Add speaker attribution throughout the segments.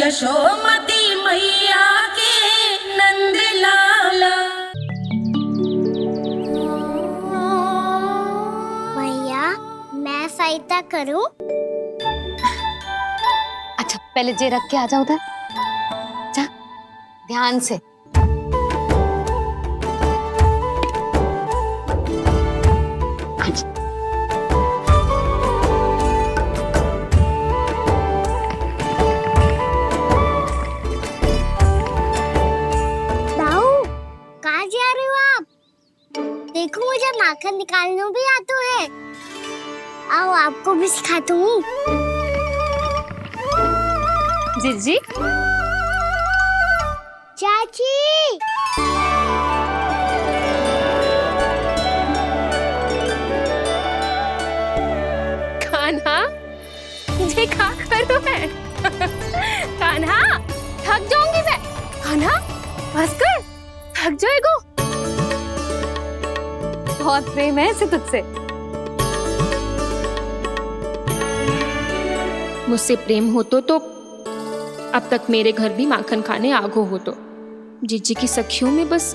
Speaker 1: यशोमती मैया के नंद लाला।
Speaker 2: भैया मैं सहायता करूं?
Speaker 3: अच्छा पहले जे रख के आ जा उधर, जा ध्यान से। अच्छा।
Speaker 2: दाऊ कहाँ जा रहे हो आप? देखो मुझे माखन निकालना भी आता है। आओ आपको भी सिखाता हूँ।
Speaker 3: जीजी
Speaker 2: चाची
Speaker 3: कान्हा ये क्या करो है? कान्हा थक जाऊंगी मैं। कान्हा बस कर, थक जाएगो। बहुत प्रेम है इसे तुझसे।
Speaker 4: मुझसे प्रेम होतो तो अब तक मेरे घर भी माखन खाने आगो हो। तो जीजी की सखियों में बस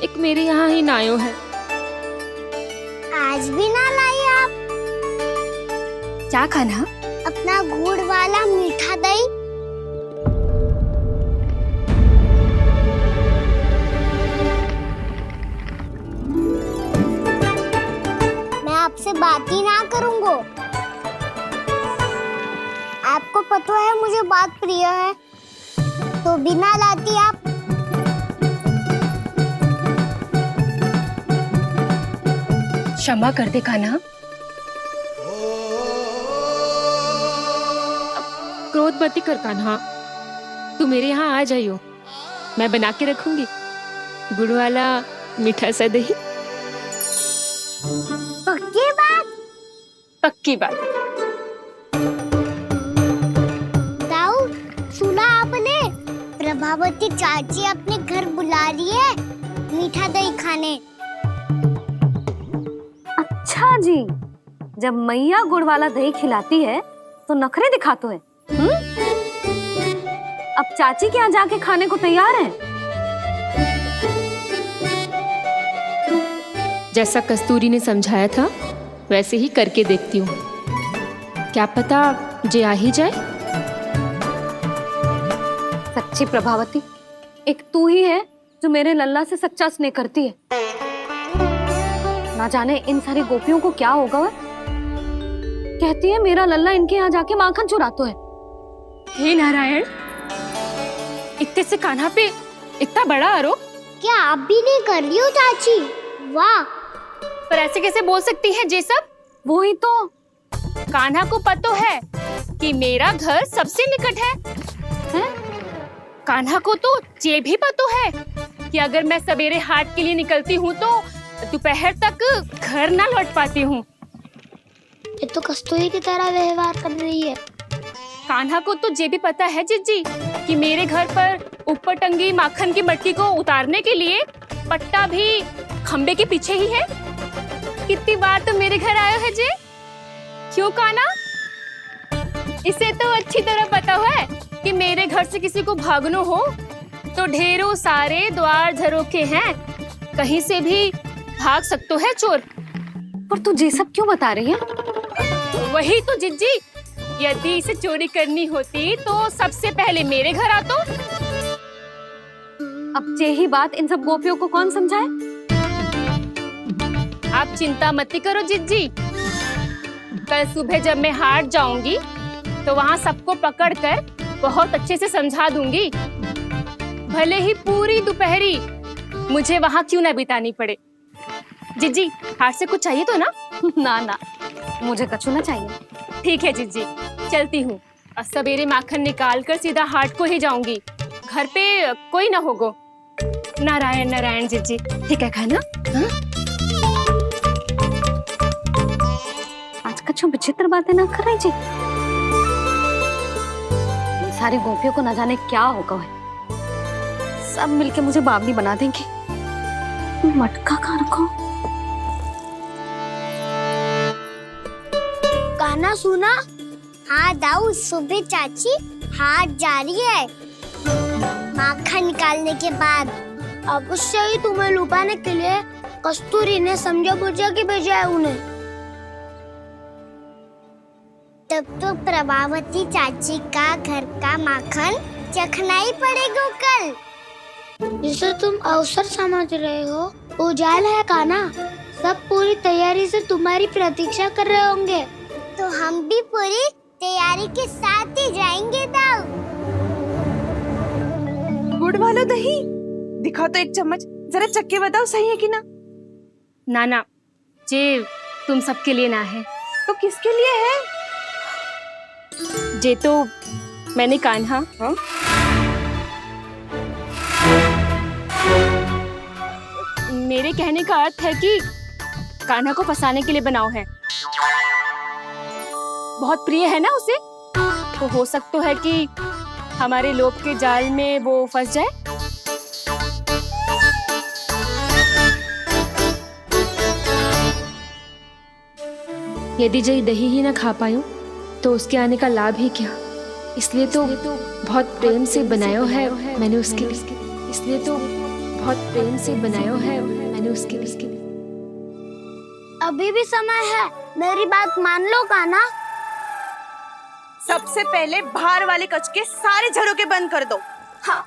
Speaker 4: एक मेरे यहाँ ही नायो है।
Speaker 2: आज भी ना लाई आप?
Speaker 3: क्या कान्हा?
Speaker 2: अपना गुड़ वाला मीठा दही। मैं आपसे बात ही ना करूंगा। आपको पता है मुझे बात प्रिय है, तो बिना लाती आप।
Speaker 4: क्षमा कर दे कान्हा। क्रोध मत कर कान्हा, तू मेरे यहाँ आ जाइयो, मैं बना के रखूंगी गुड़ वाला मीठा सा दही।
Speaker 2: पक्की बात?
Speaker 4: पक्की बात।
Speaker 2: दाऊ सुना आपने? प्रभावती चाची अपने घर बुला रही है मीठा दही खाने।
Speaker 3: अच्छा जी, जब मैया गुड़ वाला दही खिलाती है तो नखरे दिखाते हैं। अब चाची के यहाँ जाके खाने को तैयार है।
Speaker 4: जैसा कस्तूरी ने समझाया था वैसे ही करके देखती हूँ, क्या पता जे आ ही जाए।
Speaker 3: सच्ची प्रभावती, एक तू ही है जो मेरे लल्ला से सच्चा स्नेह करती है। ना जाने इन सारी गोपियों को क्या होगा। वह कहती है मेरा लल्ला इनके यहाँ जाके माखन चुराता है।
Speaker 4: हे नारायण, इतने से कान्हा पे इतना बड़ा आरोप।
Speaker 2: क्या आप भी नहीं कर रही हो चाची? वाह।
Speaker 4: पर ऐसे कैसे बोल सकती है जे सब?
Speaker 3: वो ही तो।
Speaker 4: कान्हा को पता है कि मेरा घर सबसे निकट है? कान्हा को तो ये भी पता है कि अगर मैं सवेरे हाट के लिए निकलती हूँ तो दोपहर तक घर ना लौट पाती हूँ।
Speaker 2: ये तो कस्तूरी की तरह व्यवहार कर रही है।
Speaker 4: कान्हा को तो ये भी पता है जीजी कि मेरे घर पर ऊपर टंगी माखन की मटकी को उतारने के लिए पट्टा भी खंबे के पीछे ही है। कितनी बार तो मेरे घर आयो है जे। क्यों कान्हा? इसे तो अच्छी तरह पता है कि मेरे घर से किसी को भागना हो तो ढेरों सारे द्वार झरोखे हैं, कहीं से भी भाग सकते है चोर।
Speaker 3: पर तू ये सब क्यों बता रही है?
Speaker 4: वही तो जिज्जी, यदि इसे चोरी करनी होती तो सबसे पहले मेरे घर आता।
Speaker 3: अब यही बात इन सब गोपियों को कौन समझाए?
Speaker 4: आप चिंता मत करो जिज्जी, कल सुबह जब मैं हाट जाऊंगी तो वहाँ सबको पकड़कर बहुत अच्छे से समझा दूंगी। भले ही पूरी दोपहरी मुझे वहाँ क्यों ना बितानी पड़े। जिज्जी हाट से कुछ चाहिए तो ना?
Speaker 3: ना ना, मुझे कछु ना चाहिए।
Speaker 4: ठीक है जिज्जी, चलती हूँ। और सवेरे माखन निकाल कर सीधा हाट को ही जाऊंगी, घर पे कोई ना होगो। नारायण नारायण जिज्जी, ठीक है खाना?
Speaker 3: आज कछु विचित्र बातें ना कर रही जी। इन सारी गोपियों को न जाने क्या होगा है। सब मिलके मुझे बावली बना देंगे। मटका कहाँ रखो?
Speaker 2: गाना सुना? हाँ दाऊ, सुबह चाची हाथ जारी है। माखन निकालने के बाद
Speaker 5: अवश्य ही तुम्हें लुभाने के लिए कस्तूरी ने समझा बुझा के भेजा है उन्हें।
Speaker 2: तब तो प्रभावती चाची का घर का माखन चखना ही पड़ेगा कल।
Speaker 5: जिसे तुम अवसर समझ रहे हो वो जाल है कान्हा। सब पूरी तैयारी से तुम्हारी प्रतीक्षा कर रहे होंगे।
Speaker 2: तो हम भी पूरी तैयारी के साथ ही जाएंगे दाऊ।
Speaker 6: गुड़ वाला दही दिखाओ तो एक चम्मच, जरा चक्के बताओ सही है कि ना।
Speaker 4: ना जे तुम सबके लिए ना है।
Speaker 6: तो किसके लिए है?
Speaker 4: जे तो मैंने कान्हा मेरे कहने का अर्थ है कि कान्हा को फंसाने के लिए बनाओ है। बहुत प्रिय है ना उसे, तो हो सकता है कि हमारे लोभ के जाल में वो फंस जाए।
Speaker 7: यदि जय दही ही ना खा पायूं तो उसके आने का लाभ ही क्या। इसलिए तो बहुत प्रेम से बनाया है मैंने उसके लिए। इसलिए तो बहुत प्रेम से बनाया है मैंने उसके लिए।
Speaker 5: अभी भी समय है, मेरी बात मान लो कान्हा।
Speaker 6: सबसे पहले बाहर वाले कच के सारे झरोके बंद कर दो।
Speaker 5: हाँ।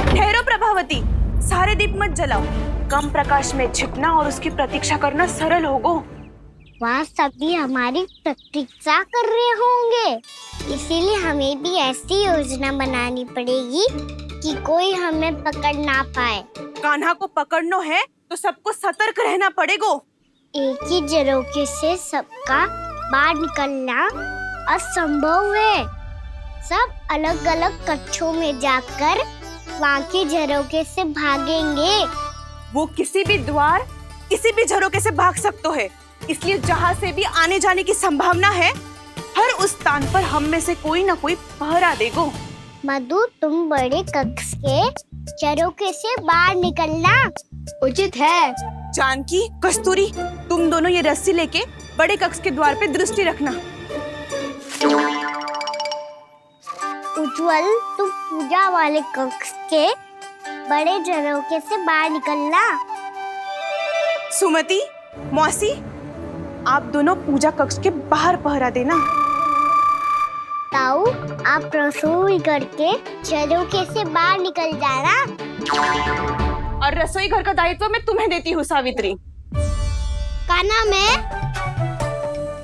Speaker 6: ठहरो प्रभावती, सारे दीप मत जलाओ। कम प्रकाश में छिपना और उसकी प्रतीक्षा करना सरल होगो।
Speaker 2: वहाँ सभी हमारी प्रतीक्षा कर रहे होंगे, इसीलिए हमें भी ऐसी योजना बनानी पड़ेगी कि कोई हमें पकड़ ना पाए।
Speaker 6: कान्हा को पकड़ना है तो सबको सतर्क रहना पड़ेगा।
Speaker 2: एक ही झरोखे से सबका बाहर निकलना असंभव है। सब अलग अलग कक्षों में जाकर वहाँ के झरोखे से भागेंगे।
Speaker 6: वो किसी भी द्वार, किसी भी झरोके से भाग सकते है, इसलिए जहाँ से भी आने जाने की संभावना है, हर उस स्थान पर हम में से कोई ना कोई पहरा देगो।
Speaker 2: मधु, तुम बड़े कक्ष के झरोखे से बाहर निकलना
Speaker 5: उचित है।
Speaker 6: जानकी, कस्तूरी, तुम दोनों ये रस्सी लेके बड़े कक्ष के द्वार पे दृष्टि रखना।
Speaker 2: उज्जवल, तुम पूजा वाले कक्ष के बड़े झरोखे से बाहर निकलना।
Speaker 6: सुमति, मौसी, आप दोनों पूजा कक्ष के बाहर पहरा देना।
Speaker 2: ताऊ, आप रसोई करके झरोखे से बाहर निकल जाना।
Speaker 6: और रसोई घर का दायित्व मैं तुम्हें देती हूँ सावित्री।
Speaker 2: कान्हा,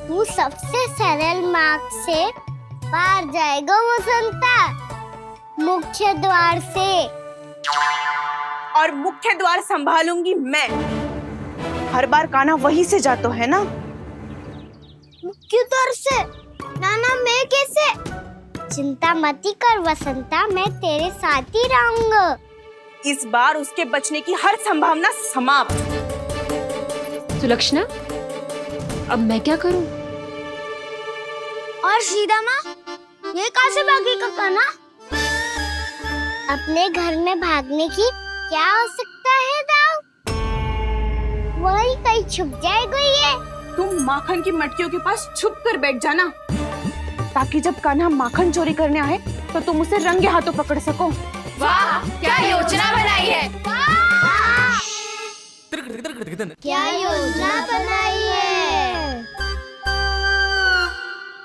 Speaker 2: तू सबसे सरल मार्ग से बाहर जाएगा वसंता, मुख्य द्वार से।
Speaker 6: और मुख्य द्वार संभालूंगी मैं। हर बार कान्हा वहीं से जाता है ना।
Speaker 2: मुख्य द्वार से? नाना, मैं कैसे? चिंता मत कर वसंता, मैं तेरे साथ ही रहूंगा।
Speaker 6: इस बार उसके बचने की हर संभावना समाप्त।
Speaker 7: सुलक्षणा, अब मैं क्या करूं?
Speaker 5: और सीधा माँ, ये कहाँ से भागेगा कान्हा?
Speaker 2: अपने घर में भागने की क्या हो सकता है दाऊ? वही कहीं छुप जाएगा ये।
Speaker 6: तुम माखन की मटकियों के पास छुप कर बैठ जाना, ताकि जब कान्हा माखन चोरी करने आए तो तुम उसे रंगे हाथों पकड़ सको।
Speaker 1: वाह, क्या योजना बनाई है।
Speaker 2: क्या योजना बनाई है?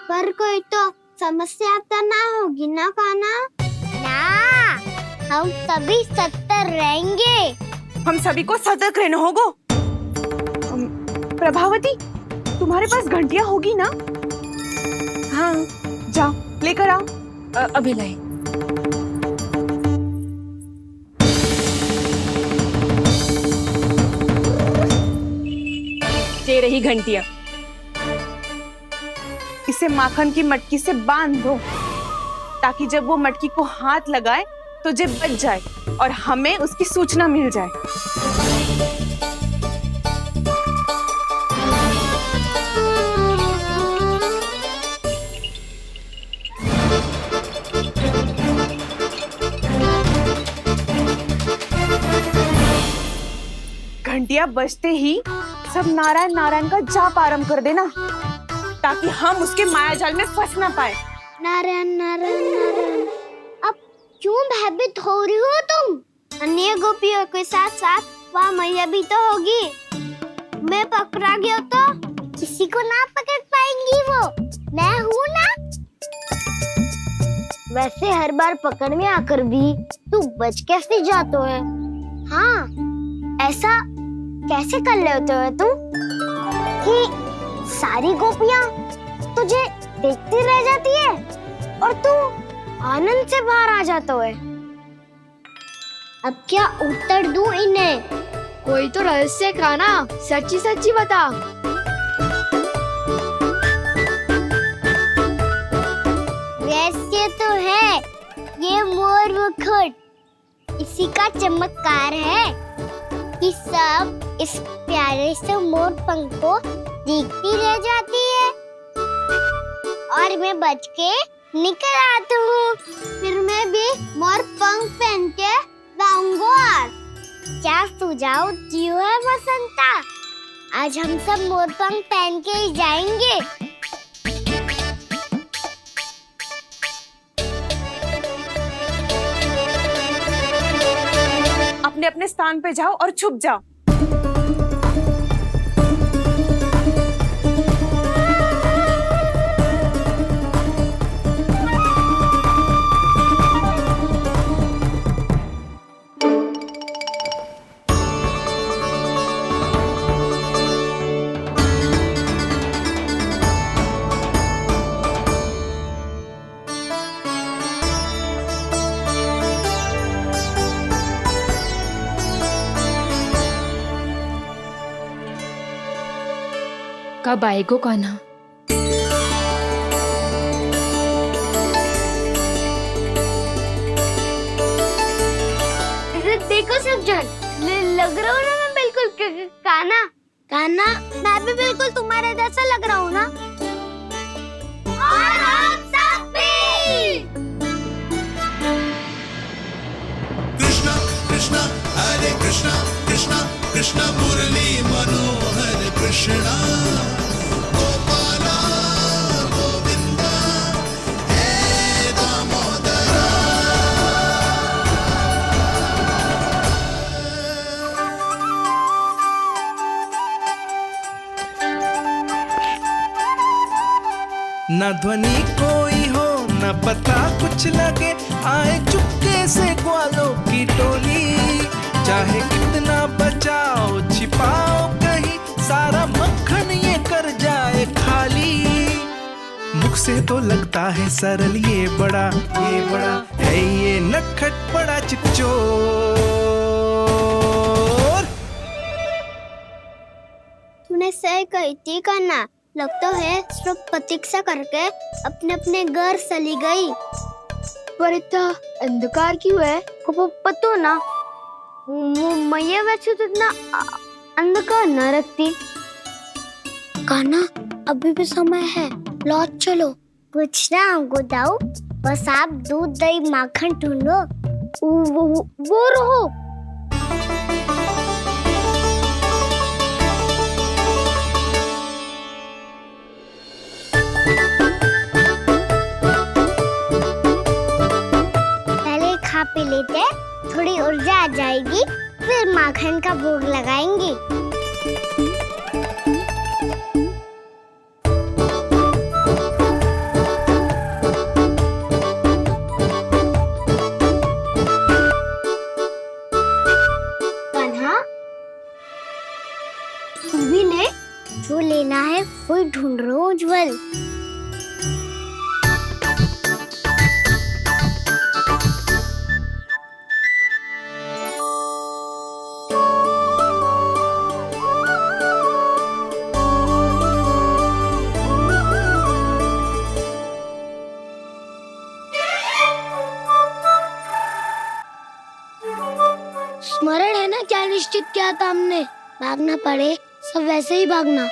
Speaker 5: पर कोई तो समस्या तो ना होगी ना कान्हा?
Speaker 2: ना, हम सभी सत्तर रहेंगे।
Speaker 6: हम सभी को सतर्क रहना होगा। प्रभावती, तुम्हारे पास घंटियां होगी ना? हाँ, जाओ लेकर आओ।
Speaker 7: अभी लाई।
Speaker 4: ये रही घंटियां।
Speaker 6: इसे माखन की मटकी से बांध दो, ताकि जब वो मटकी को हाथ लगाए तो जे बच जाए और हमें उसकी सूचना मिल जाए। घंटियां बजते ही सब नारायण नारायण का जाप आरंभ कर देना, ताकि हम उसके मायाजाल में फंस ना पाए।
Speaker 2: नारायण नारायण नारायण। अब क्यों भयभीत हो रही हो तुम? अन्य गोपियों के साथ साथ वहाँ मैया भी तो होगी। मैं पकड़ा गया तो किसी को ना पकड़ पाएंगी वो, मैं हूँ ना। वैसे हर बार पकड़ने आकर भी तू बच कैसे जाता है? हाँ, ऐसा कैसे कर लेते हो तुम कि सारी गोपियाँ तुझे देखती रह जाती है और तू आनंद से बाहर आ जाता है? अब क्या उत्तर दूं इन्हें?
Speaker 7: कोई तो रहस्य का ना, सच्ची सच्ची बता।
Speaker 2: वैसे तो है, ये मोर मुकुट इसी का चमत्कार है कि सब इस प्यारे से मोर पंख को देखती रह जाती है और मैं बच के निकल आता हूँ। फिर मैं भी मोर पंख पहन के गाऊंगा। क्या सुझाव दियो है बसंता? आज हम सब मोर पंख पहन के ही जाएंगे।
Speaker 6: अपने अपने स्थान पे जाओ और छुप जाओ।
Speaker 7: कब आएगो कान्हा?
Speaker 2: देखो सब जन, लग रहा हूँ ना मैं बिल्कुल कान्हा। कान्हा, मैं भी बिल्कुल तुम्हारे जैसा लग रहा हूँ ना? और हम सब भी।
Speaker 8: कृष्णा कृष्णा हरे कृष्णा कृष्णा कृष्णा मुरली मनोहर कृष्णा गोपाला गोविंदा हे दामोदरा।
Speaker 9: न ध्वनि कोई हो न पता कुछ लगे, आए चुपके से ग्वालों की टोली। चाहे कितना बचाओ छिपाओ कहीं, सारा मक्खन ये कर जाए खाली। मुख से तो लगता है सरल, ये बड़ा है ये नटखट बड़ा चिकचोर।
Speaker 2: तूने सही कही थी कान्हा, लगता है सिर्फ प्रतीक्षा करके अपने अपने घर चली गई।
Speaker 7: पर इतना अंधकार क्यों है?
Speaker 2: पतो ना, मैया वैसे तो इतना अंधकार न रखती। कान्हा, अभी भी समय है, लौट चलो। कुछ ना हमको दाऊ, बस आप दूध दही माखन ढूंढो। वो रहो। पहले खा पी लेते, थोड़ी ऊर्जा आ जाएगी, फिर माखन का भोग लगाएंगे। कान्हा, तू भी ले, जो लेना है वही ढूंढ रहा हूँ उज्जवल। स्मरण है ना क्या निश्चित किया था हमने? भागना पड़े सब वैसे ही भागना।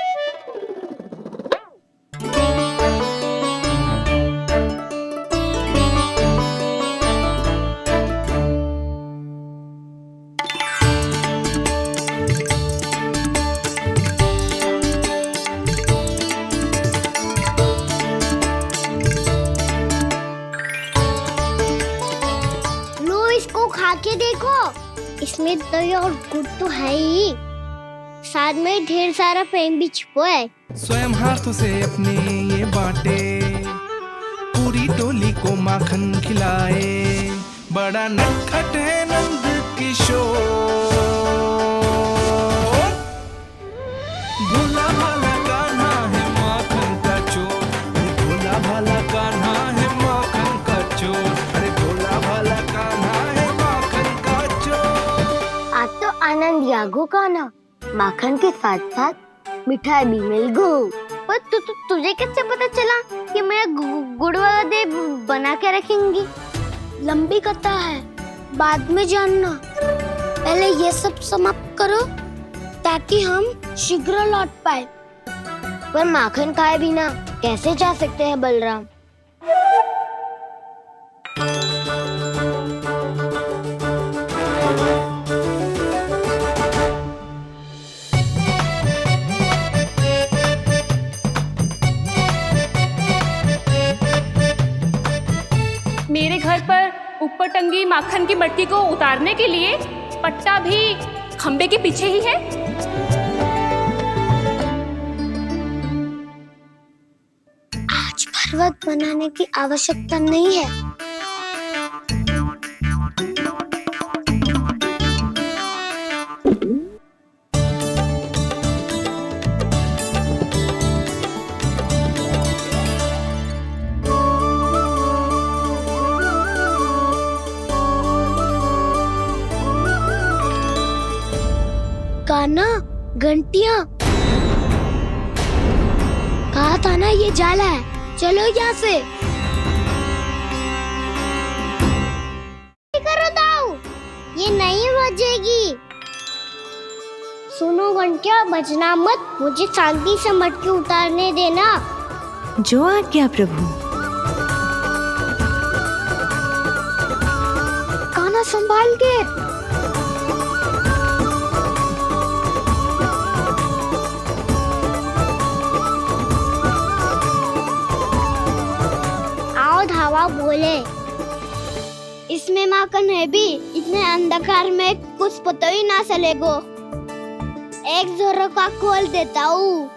Speaker 2: खा के देखो, इसमें दही और गुड़ तो है ही, साथ में ढेर सारा प्रेम भी छुपा है।
Speaker 9: स्वयं हाथों से अपने ये बांटे, पूरी टोली को माखन खिलाए, बड़ा नटखट है नंद किशोर। भोला भाला कान्हा है माखन का चोर, अरे भोला भाला कान्हा है माखन का चोर, अरे भोला भाला कान्हा है माखन का चोर।
Speaker 2: आज तो आनंद यागो का ना, माखन के साथ साथ मिठाई भी मिल गई। पर तुझे कैसे पता चला कि मैं गुड़ वाला देव बना के रखेंगी?
Speaker 5: लंबी कथा है, बाद में जानना। पहले ये सब समाप्त करो ताकि हम शीघ्र लौट पाए।
Speaker 2: पर माखन खाए बिना कैसे जा सकते हैं बलराम?
Speaker 4: मेरे घर पर ऊपर टंगी माखन की मटकी को उतारने के लिए पट्टा भी खंबे के पीछे ही है।
Speaker 5: आज पर्वत बनाने की आवश्यकता नहीं है। कान्हा, घंटियां, कहा था ना ये जाला है, चलो यहाँ से।
Speaker 2: करो दाऊ, ये नहीं बजेगी। सुनो घंटिया, बजना मत, मुझे शांति से मटकी उतारने देना।
Speaker 10: जो आज्ञा प्रभु।
Speaker 5: कान्हा संभाल के।
Speaker 2: धावा बोले, इसमें माखन है भी, इतने अंधकार में कुछ पता ही ना चलेगो। एक जोरों का खोल देता हूँ।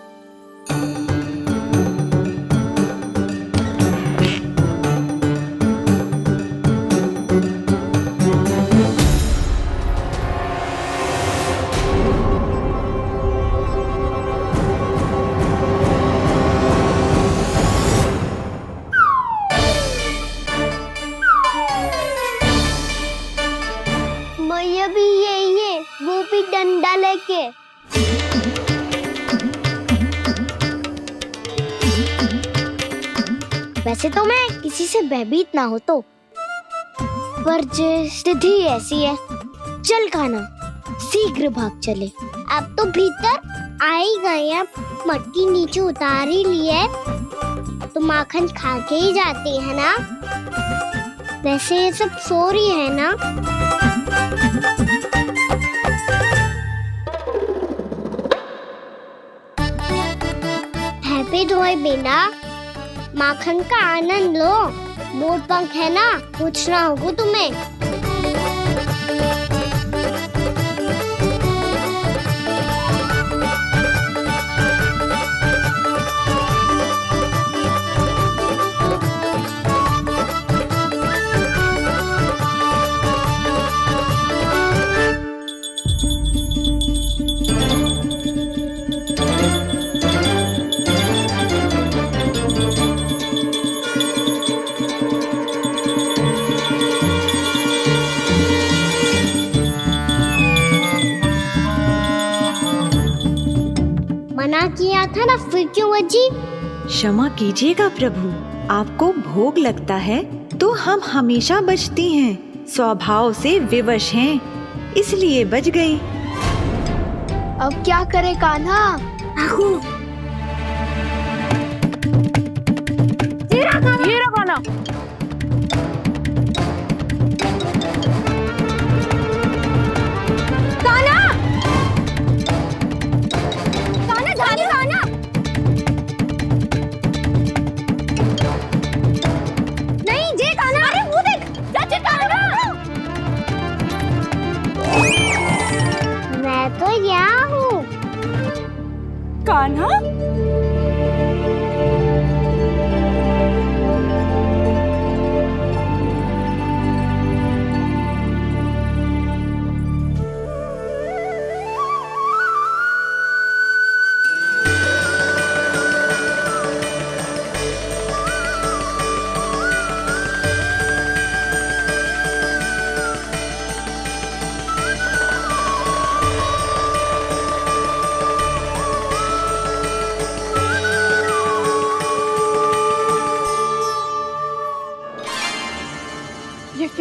Speaker 2: भी यही है, वो भी डंडा लेके। वैसे तो मैं किसी से भयभीत ना हो तो, पर स्थिति ऐसी है। चल कान्हा, शीघ्र भाग चले। अब तो भीतर आ ही गए हैं, मटकी नीचे उतार ही लिए, तो माखन खा के ही जाते हैं ना। वैसे ये सब सो रही है ना। हैप्पी धोए बिना माखन का आनंद लो। मोर पंख है ना, पूछना होगा तुम्हें। मना किया था ना, फिर क्यों बजी?
Speaker 10: क्षमा कीजिएगा प्रभु, आपको भोग लगता है तो हम हमेशा बजती हैं, स्वभाव से विवश हैं, इसलिए बज गई।
Speaker 5: अब क्या करे कान्हा?
Speaker 4: ये रहा कान्हा।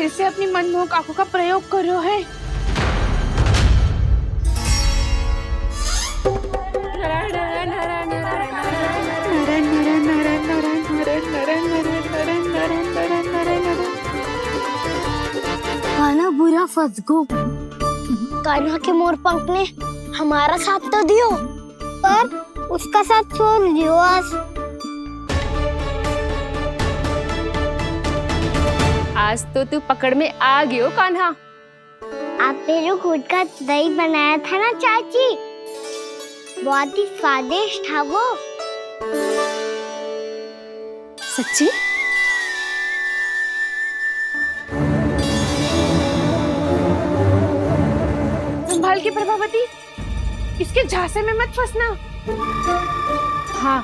Speaker 6: फिर से अपनी मनमोहक आंखों का प्रयोग कर रहे हो है।
Speaker 2: कान्हा बुरा फंस गो। कान्हा के मोर पंख ने हमारा साथ तो दियो, पर उसका साथ छोड़ दियो आज।
Speaker 4: आज तो तू पकड़ में आ गयो कान्हा।
Speaker 2: आपने जो खुद का दही बनाया था ना चाची, बहुत ही स्वादिष्ट था वो।
Speaker 4: सच्ची?
Speaker 6: संभाल के प्रभावती, इसके झांसे में मत फंसना।
Speaker 4: हाँ,